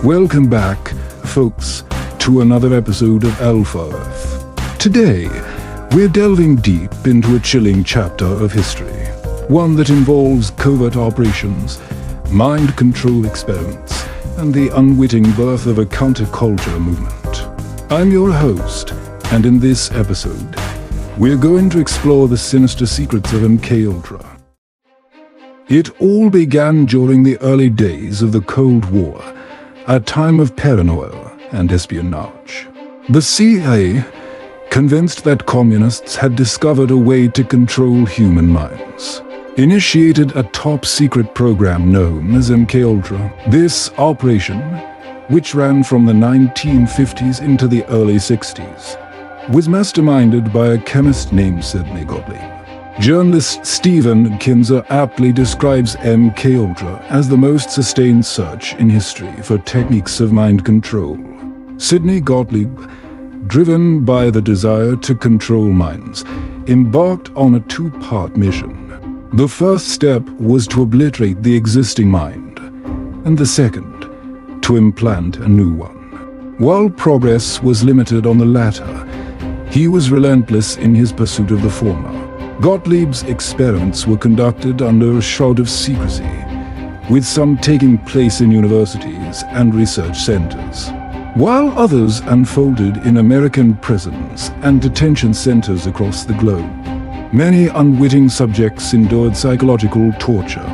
Welcome back, folks, to another episode of Alpha Earth. Today, we're delving deep into a chilling chapter of history, one that involves covert operations, mind control experiments, and the unwitting birth of a counterculture movement. I'm your host, and in this episode, we're going to explore the sinister secrets of MKUltra. It all began during the early days of the Cold War, a time of paranoia and espionage. The CIA, convinced that communists had discovered a way to control human minds, initiated a top-secret program known as MKUltra. This operation, which ran from the 1950s into the early 60s, was masterminded by a chemist named Sidney Gottlieb. Journalist Stephen Kinzer aptly describes MKUltra as the most sustained search in history for techniques of mind control. Sidney Gottlieb, driven by the desire to control minds, embarked on a two-part mission. The first step was to obliterate the existing mind, and the second, to implant a new one. While progress was limited on the latter, he was relentless in his pursuit of the former. Gottlieb's experiments were conducted under a shroud of secrecy, with some taking place in universities and research centers, while others unfolded in American prisons and detention centers across the globe. Many unwitting subjects endured psychological torture,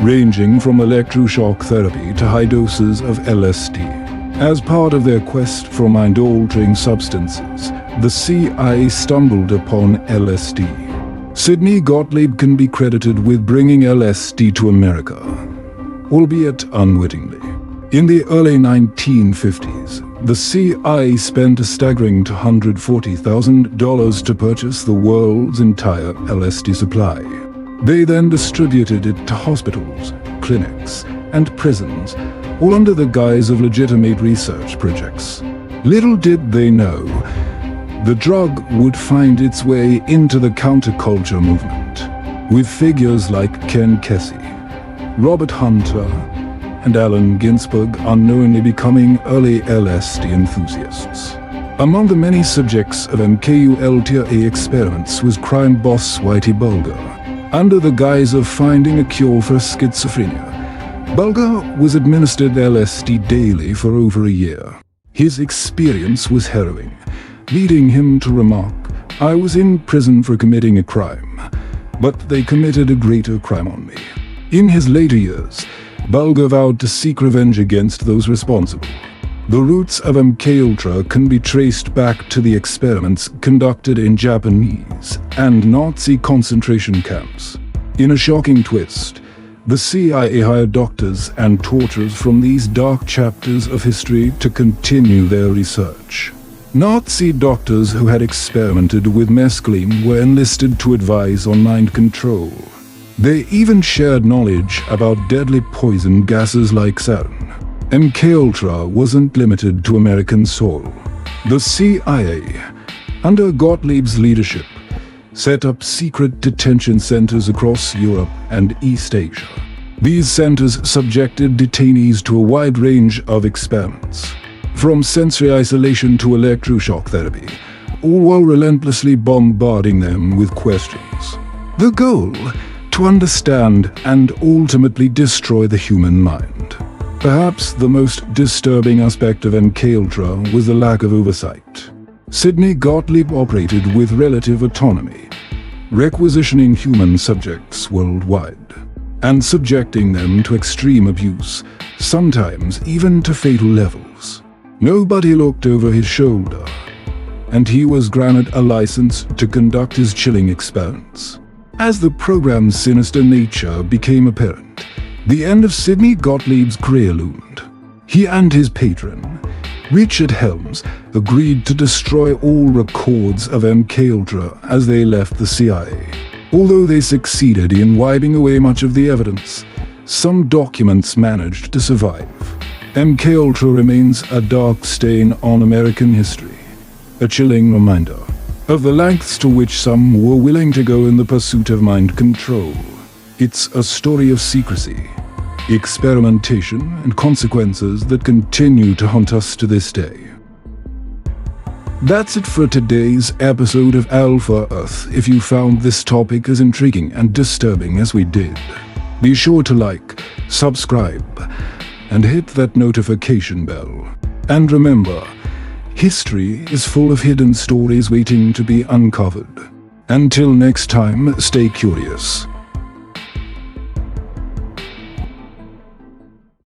ranging from electroshock therapy to high doses of LSD. As part of their quest for mind-altering substances, the CIA stumbled upon LSD. Sidney Gottlieb can be credited with bringing LSD to America, albeit unwittingly. In the early 1950s, the CIA spent a staggering $240,000 to purchase the world's entire LSD supply. They then distributed it to hospitals, clinics, and prisons, all under the guise of legitimate research projects. Little did they know, the drug would find its way into the counterculture movement, with figures like Ken Kesey, Robert Hunter, and Allen Ginsberg unknowingly becoming early LSD enthusiasts. Among the many subjects of MKUltra experiments was crime boss Whitey Bulger. Under the guise of finding a cure for schizophrenia, Bulger was administered LSD daily for over a year. His experience was harrowing, leading him to remark, "I was in prison for committing a crime, but they committed a greater crime on me." In his later years, Bulger vowed to seek revenge against those responsible. The roots of MKUltra can be traced back to the experiments conducted in Japanese and Nazi concentration camps. In a shocking twist, the CIA hired doctors and torturers from these dark chapters of history to continue their research. Nazi doctors who had experimented with mescaline were enlisted to advise on mind control. They even shared knowledge about deadly poison gases like sarin. MKUltra wasn't limited to American soil. The CIA, under Gottlieb's leadership, set up secret detention centers across Europe and East Asia. These centers subjected detainees to a wide range of experiments, from sensory isolation to electroshock therapy, all while relentlessly bombarding them with questions. The goal? To understand and ultimately destroy the human mind. Perhaps the most disturbing aspect of MKUltra was the lack of oversight. Sidney Gottlieb operated with relative autonomy, requisitioning human subjects worldwide, and subjecting them to extreme abuse, sometimes even to fatal levels. Nobody looked over his shoulder, and he was granted a license to conduct his chilling experiments. As the program's sinister nature became apparent, the end of Sidney Gottlieb's career loomed. He and his patron, Richard Helms, agreed to destroy all records of MKUltra as they left the CIA. Although they succeeded in wiping away much of the evidence, some documents managed to survive. MKUltra remains a dark stain on American history, a chilling reminder of the lengths to which some were willing to go in the pursuit of mind control. It's a story of secrecy, experimentation, and consequences that continue to haunt us to this day. That's it for today's episode of Alpha Earth. If you found this topic as intriguing and disturbing as we did, be sure to like, subscribe, and hit that notification bell. And remember, history is full of hidden stories waiting to be uncovered. Until next time, stay curious.